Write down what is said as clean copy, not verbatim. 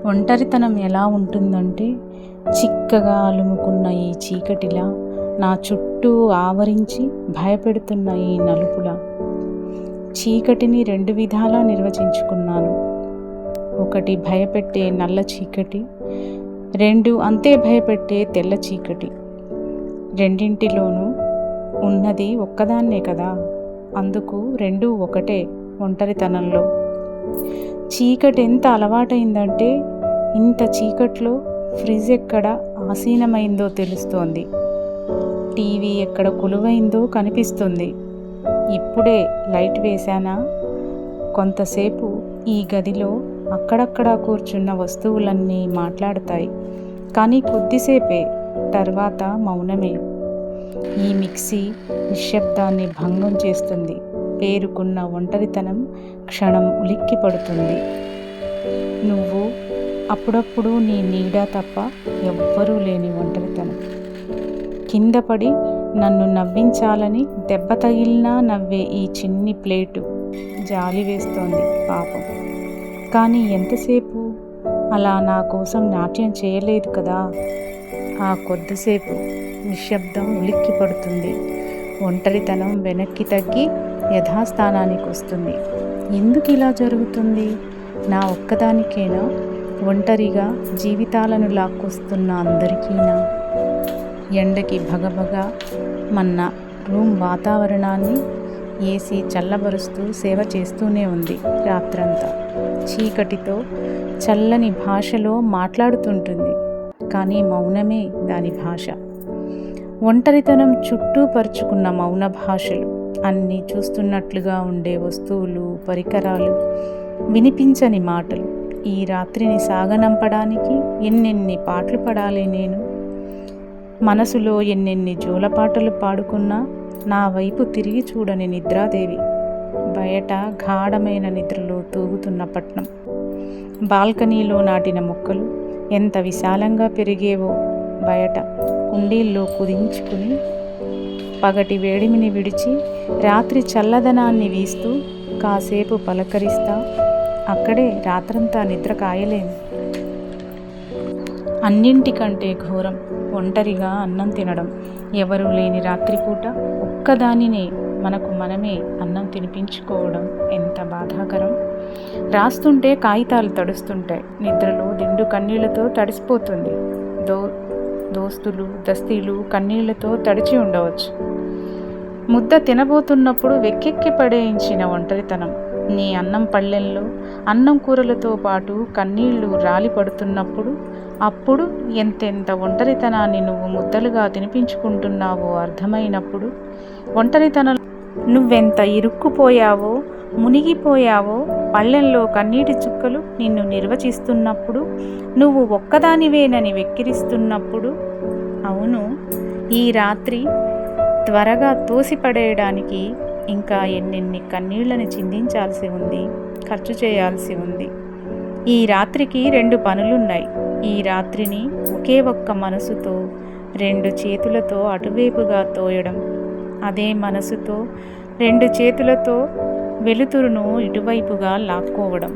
ఒంటరితనం ఎలా ఉంటుందంటే, చిక్కగా అలుముకున్న ఈ చీకటిలా, నా చుట్టూ ఆవరించి భయపెడుతున్న ఈ నలుపులా. చీకటిని 2 విధాలా నిర్వచించుకున్నాను. ఒకటి భయపెట్టే నల్ల చీకటి, 2 అంతే భయపెట్టే తెల్ల చీకటి. రెండింటిలోనూ ఉన్నది ఒక్కదాన్నే కదా, అందుకు 2 ఒకటే ఒంటరితనంలో. చీకటి ఎంత అలవాటైందంటే, ఇంత చీకట్లో ఫ్రిడ్జ్ ఎక్కడ ఆసీనమైందో తెలుస్తోంది, టీవీ ఎక్కడ కొలువైందో కనిపిస్తుంది. ఇప్పుడే లైట్ వేశానా, కొంతసేపు ఈ గదిలో అక్కడక్కడ కూర్చున్న వస్తువులన్నీ మాట్లాడతాయి, కానీ కొద్దిసేపే, తర్వాత మౌనమే. ఈ మిక్సీ నిశ్శబ్దాన్ని భంగం చేస్తుంది. పేరుకున్న ఒంటరితనం క్షణం ఉలిక్కి పడుతుంది. నువ్వు, అప్పుడప్పుడు నీ నీడ తప్ప ఎవ్వరూ లేని ఒంటరితనం. కింద పడి నన్ను నవ్వించాలని దెబ్బ తగిలినా నవ్వే ఈ చిన్ని ప్లేటు జాలి వేస్తోంది పాపం. కానీ ఎంతసేపు అలా నా కోసం నాట్యం చేయలేదు కదా. ఆ కొద్దిసేపు నిశ్శబ్దం ఉలిక్కి పడుతుంది. ఒంటరితనం వెనక్కి తగ్గి యథాస్థానానికి వస్తుంది. ఎందుకు ఇలా జరుగుతుంది? నా ఒక్కదానికేనా? ఒంటరిగా జీవితాలను లాక్కొస్తున్న అందరికీనా? ఎండకి భగభగ మన్న రూమ్ వాతావరణాన్ని ఏసీ చల్లబరుస్తూ సేవ చేస్తూనే ఉంది రాత్రంతా. చీకటితో చల్లని భాషలో మాట్లాడుతుంటుంది, కానీ మౌనమే దాని భాష. ఒంటరితనం చుట్టూ పరుచుకున్న మౌన భాషలు, అన్నీ చూస్తున్నట్లుగా ఉండే వస్తువులు, పరికరాలు, వినిపించని మాటలు. ఈ రాత్రిని సాగనంపడానికి ఎన్నెన్ని పాటలు పడాలి నేను. మనసులో ఎన్నెన్ని జోలపాటలు పాడుకున్నా నా వైపు తిరిగి చూడని నిద్రాదేవి. బయట గాఢమైన నిద్రలో తూగుతున్న పట్నం. బాల్కనీలో నాటిన మొక్కలు ఎంత విశాలంగా పెరిగేవో. బయట కుండీల్లో కుదించుకుని పగటి వేడిమిని విడిచి రాత్రి చల్లదనాన్ని వీస్తూ కాసేపు పలకరిస్తా అక్కడే రాత్రంతా నిద్ర కాయలేను. అన్నింటికంటే ఘోరం ఒంటరిగా అన్నం తినడం. ఎవరూ లేని రాత్రిపూట ఒక్కదానినే మనకు మనమే అన్నం తినిపించుకోవడం ఎంత బాధాకరం. రాస్తుంటే కాగితాలు తడుస్తుంటాయి, నిద్రలో దిండు కన్నీళ్లతో తడిసిపోతుంది. దోస్తులు దస్తీలు కన్నీళ్లతో తడిచి ఉండవచ్చు. ముద్ద తినబోతున్నప్పుడు వెక్కెక్కి పడేయించిన ఒంటరితనం. నీ అన్నం పళ్ళెంలో అన్నం కూరలతో పాటు కన్నీళ్లు రాలి పడుతున్నప్పుడు, అప్పుడు ఎంతెంత ఒంటరితనాన్ని నువ్వు ముద్దలుగా తినిపించుకుంటున్నావో అర్థమైనప్పుడు, ఒంటరితనం నువ్వెంత ఇరుక్కుపోయావో, మునిగిపోయావో పళ్ళెంలో కన్నీటి చుక్కలు నిన్ను నిర్వచిస్తున్నప్పుడు, నువ్వు ఒక్కదానివేనని వెక్కిరిస్తున్నప్పుడు, అవును, ఈ రాత్రి త్వరగా తోసిపడేయడానికి ఇంకా ఎన్నెన్ని కన్నీళ్లని చిందించాల్సి ఉంది, ఖర్చు చేయాల్సి ఉంది. ఈ రాత్రికి 2 పనులున్నాయి. ఈ రాత్రిని ఒకే ఒక్క మనసుతో 2 చేతులతో అటువైపుగా తోయడం, అదే మనసుతో 2 చేతులతో వెలుతురును ఇటువైపుగా లాక్కోవడం.